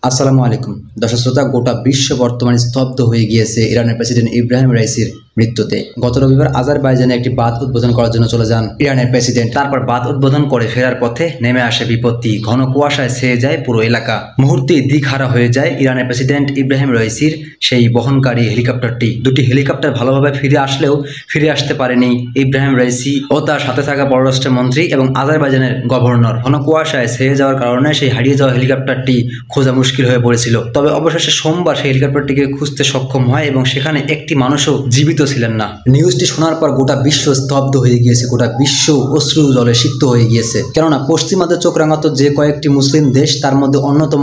আসসালামু আলাইকুম দর্শক শ্রোতা, গোটা বিশ্ব বর্তমানে স্তব্ধ হয়ে গিয়েছে ইরানের প্রেসিডেন্ট ইব্রাহিম রাইসির মৃত্যুতে। গত রবিবার আজারবাইজানে একটি বাঁধ উদ্বোধন করার জন্য চলে যান ইরানের প্রেসিডেন্ট। তারপর বাঁধ উদ্বোধন করে ফেরার পথে নেমে আসে বিপত্তি। ঘন কুয়াশায় ছেয়ে যায় পুরো এলাকা। মুহূর্তেই দিকহারা হয়ে যায় ইরানের প্রেসিডেন্ট ইব্রাহিম রাইসির সেই বহনকারী হেলিকপ্টারটি। দুটি হেলিকপ্টার ভালোভাবে ফিরে আসলেও ফিরে আসতে পারেনি ইব্রাহিম রাইসি ও তার সাথে থাকা পররাষ্ট্র মন্ত্রী এবং আজারবাইজানের গভর্নর। ঘন কুয়াশায় ছেয়ে যাওয়ার কারণে সেই হারিয়ে যাওয়া হেলিকপ্টারটি খোঁজা মুশকিল হয়ে পড়েছিল। তবে অবশেষে সোমবার সেই হেলিকপ্টারটিকে খুঁজতে সক্ষম হয় এবং সেখানে একটি মানুষও জীবিত ছিলেন না। নিউজটি শোনার পর গোটা বিশ্ব স্তব্ধ হয়ে গিয়েছে, গোটা বিশ্ব অশ্রু জলে সিক্ত হয়ে গিয়েছে। কেননা পশ্চিমাদের চোখ রাঙাতো যে কয়েকটি মুসলিম দেশ, তার মধ্যে অন্যতম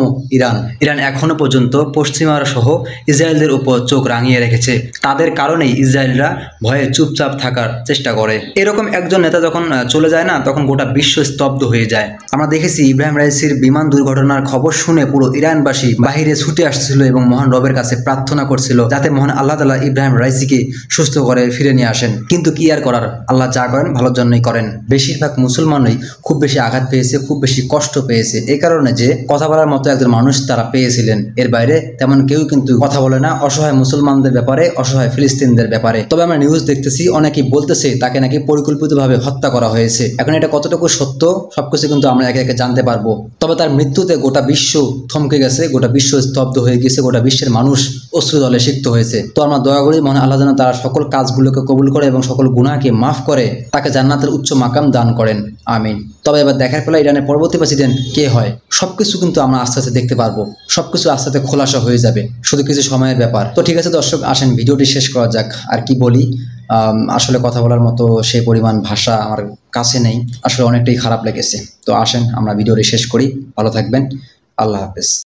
ইরান এখনো পর্যন্ত পশ্চিমারা সহ ইসরায়েলদের উপর চোখ রাঙিয়ে রেখেছে। তাদের কারণেই ইসরায়েলরা ভয়ে চুপচাপ থাকার চেষ্টা করে। এরকম একজন নেতা যখন চলে যায় না, তখন গোটা বিশ্ব স্তব্ধ হয়ে যায়। আমরা দেখেছি ইব্রাহিম রাইসির বিমান দুর্ঘটনার খবর শুনে পুরো ইরানবাসী বাহিরে ছুটে আসছিল এবং মহান রবের কাছে প্রার্থনা করছিল যাতে মহান আল্লাহ তাআলা ইব্রাহিম রাইসিকে সুস্থ করে ফিরে নিয়ে আসেন। কিন্তু কি আর করার, আল্লাহ যা করেন ভালোর জন্যই করেন। বেশিরভাগ মুসলমানই খুব বেশি আঘাত পেয়েছে, খুব বেশি কষ্ট পেয়েছে, এই কারণে যে কথা বলার মতো একজন মানুষ তারা পেয়েছিলেন। এর বাইরে তেমন কেউ কিন্তু কথা বলে না অসহায় মুসলমানদের ব্যাপারে, অসহায় ফিলিস্তিনদের ব্যাপারে। তবে আমরা নিউজ দেখতেছি অনেকেই বলতেছে তাকে নাকি পরিকল্পিতভাবে হত্যা করা হয়েছে। এখন এটা কতটুকু সত্য সবকিছু কিন্তু আমরা একে একে জানতে পারবো। তবে তার মৃত্যুতে গোটা বিশ্ব থমকে গেছে, গোটা বিশ্ব স্তব্ধ হয়ে গেছে, গোটা বিশ্বের মানুষ অশ্রু জলে সিক্ত হয়েছে। তো আমরা দয়া করি মহান আল্লাহ যেন তার সকল কাজগুলোকে কবুল করে এবং সকল গুনাহকে মাফ করে তাকে জান্নাতের উচ্চ মাকাম দান করেন, আমিন। তবে এবার দেখার পেলা ইরানের পরবর্তী প্রেসিডেন্ট কে হয় সবকিছু কিন্তু আমরা আস্তে আস্তে দেখতে পারবো, সবকিছু আস্তে আস্তে খোলাসা হয়ে যাবে, শুধু কিছু সময়ের ব্যাপার। তো ঠিক আছে দর্শক, আসেন ভিডিওটি শেষ করা যাক। আর কি বলি, আসলে কথা বলার মতো সেই পরিমাণ ভাষা আমার কাছে নেই, আসলে অনেকটাই খারাপ লেগেছে। তো আসেন আমরা ভিডিওটি শেষ করি। ভালো থাকবেন, আল্লাহ হাফেজ।